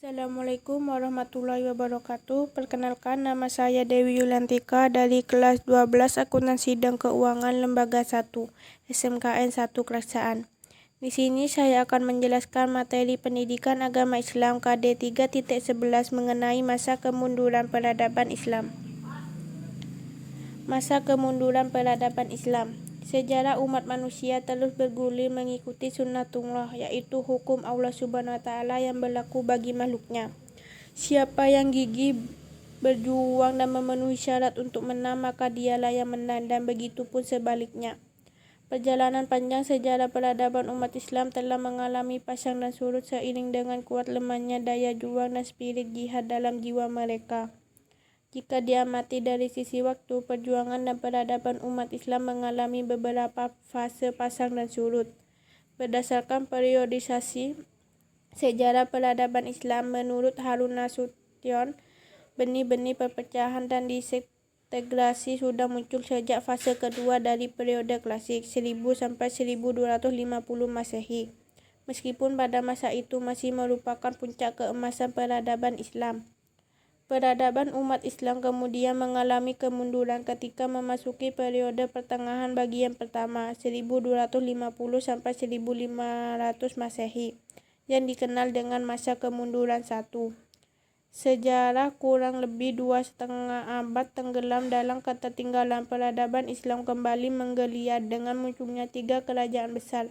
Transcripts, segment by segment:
Assalamualaikum warahmatullahi wabarakatuh. Perkenalkan, nama saya Dewi Yuliantika dari kelas 12 Akuntansi dan Keuangan Lembaga 1, SMKN 1 Keraksaan. Di sini saya akan menjelaskan materi pendidikan agama Islam KD 3.11 mengenai masa kemunduran peradaban Islam. Masa kemunduran peradaban Islam. Sejarah umat manusia terus bergulir mengikuti sunnatullah, yaitu hukum Allah Subhanahu wa Ta'ala yang berlaku bagi makhluknya. Siapa yang gigih berjuang dan memenuhi syarat untuk menang, maka dialah yang menang, dan begitu pun sebaliknya. Perjalanan panjang sejarah peradaban umat Islam telah mengalami pasang dan surut seiring dengan kuat lemahnya daya juang dan spirit jihad dalam jiwa mereka. Jika diamati dari sisi waktu, perjuangan dan peradaban umat Islam mengalami beberapa fase pasang dan surut. Berdasarkan periodisasi sejarah peradaban Islam menurut Harun Nasution, benih-benih perpecahan dan disintegrasi sudah muncul sejak fase kedua dari periode klasik 1000 sampai 1250 Masehi. Meskipun pada masa itu masih merupakan puncak keemasan peradaban Islam. Peradaban umat Islam kemudian mengalami kemunduran ketika memasuki periode pertengahan bagian pertama 1250 sampai 1500 Masehi yang dikenal dengan masa kemunduran 1. Sejarah kurang lebih 2,5 abad tenggelam dalam ketertinggalan. Peradaban Islam kembali menggeliat dengan munculnya 3 kerajaan besar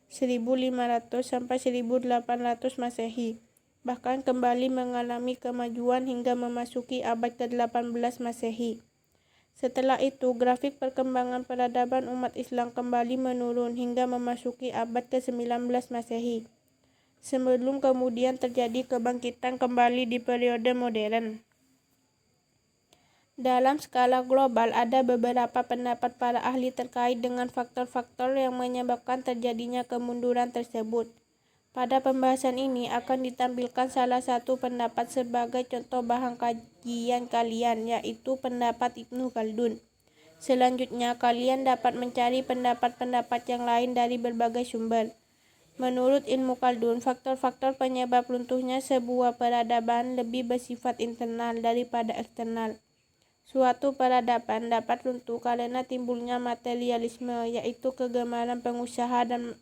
1500 sampai 1800 Masehi. Bahkan kembali mengalami kemajuan hingga memasuki abad ke-18 Masehi. Setelah itu, grafik perkembangan peradaban umat Islam kembali menurun hingga memasuki abad ke-19 Masehi. Sebelum kemudian terjadi kebangkitan kembali di periode modern. Dalam skala global, ada beberapa pendapat para ahli terkait dengan faktor-faktor yang menyebabkan terjadinya kemunduran tersebut. Pada pembahasan ini akan ditampilkan salah satu pendapat sebagai contoh bahan kajian kalian, yaitu pendapat Ibnu Khaldun. Selanjutnya, kalian dapat mencari pendapat-pendapat yang lain dari berbagai sumber. Menurut ilmu Khaldun, faktor-faktor penyebab runtuhnya sebuah peradaban lebih bersifat internal daripada eksternal. Suatu peradaban dapat runtuh karena timbulnya materialisme, yaitu kegemaran pengusaha dan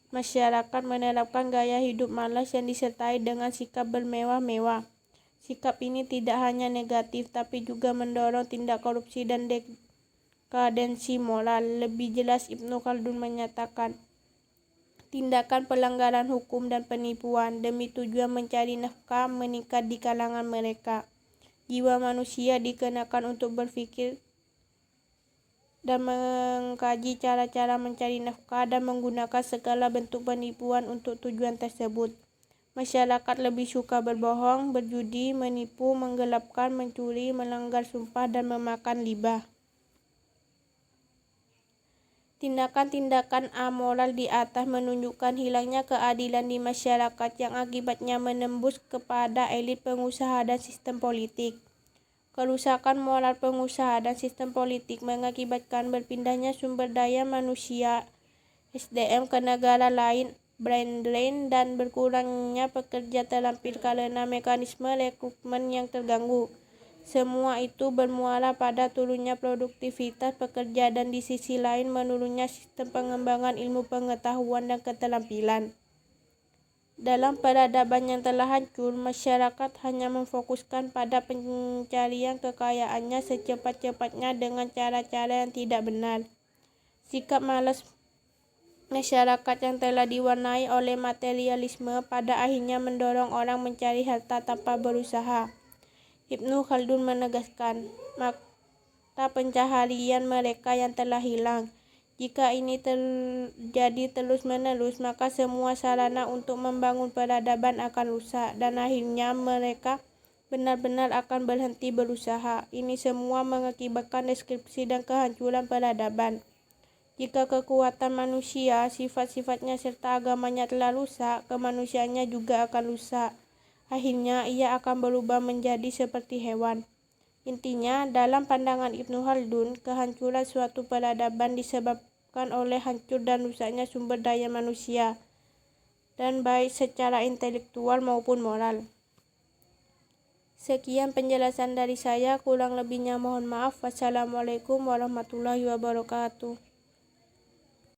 masyarakat menerapkan gaya hidup malas yang disertai dengan sikap bermewah-mewah. Sikap ini tidak hanya negatif, tapi juga mendorong tindak korupsi dan dekadensi moral. Lebih jelas, Ibnu Khaldun menyatakan, tindakan pelanggaran hukum dan penipuan demi tujuan mencari nafkah meningkat di kalangan mereka. Jiwa manusia dikenakan untuk berpikir dan mengkaji cara-cara mencari nafkah dan menggunakan segala bentuk penipuan untuk tujuan tersebut. Masyarakat lebih suka berbohong, berjudi, menipu, menggelapkan, mencuri, melanggar sumpah, dan memakan riba. Tindakan-tindakan amoral di atas menunjukkan hilangnya keadilan di masyarakat yang akibatnya menembus kepada elit pengusaha dan sistem politik. Kerusakan moral pengusaha dan sistem politik mengakibatkan berpindahnya sumber daya manusia SDM ke negara lain, brain drain, dan berkurangnya pekerja terampil karena mekanisme rekrutmen yang terganggu. Semua itu bermuara pada turunnya produktivitas pekerja dan di sisi lain menurunnya sistem pengembangan ilmu pengetahuan dan keterampilan. Dalam peradaban yang telah hancur, masyarakat hanya memfokuskan pada pencarian kekayaannya secepat-cepatnya dengan cara-cara yang tidak benar. Sikap malas masyarakat yang telah diwarnai oleh materialisme pada akhirnya mendorong orang mencari harta tanpa berusaha. Ibnu Khaldun menegaskan, mata pencaharian mereka yang telah hilang. Jika ini terjadi terus-menerus, maka semua sarana untuk membangun peradaban akan rusak dan akhirnya mereka benar-benar akan berhenti berusaha. Ini semua mengakibatkan deskripsi dan kehancuran peradaban. Jika kekuatan manusia, sifat-sifatnya serta agamanya telah rusak, kemanusiaannya juga akan rusak. Akhirnya ia akan berubah menjadi seperti hewan. Intinya, dalam pandangan Ibnu Khaldun, kehancuran suatu peradaban disebabkan oleh hancur dan rusaknya sumber daya manusia, dan baik secara intelektual maupun moral. Sekian penjelasan dari saya, kurang lebihnya mohon maaf. Wassalamualaikum warahmatullahi wabarakatuh.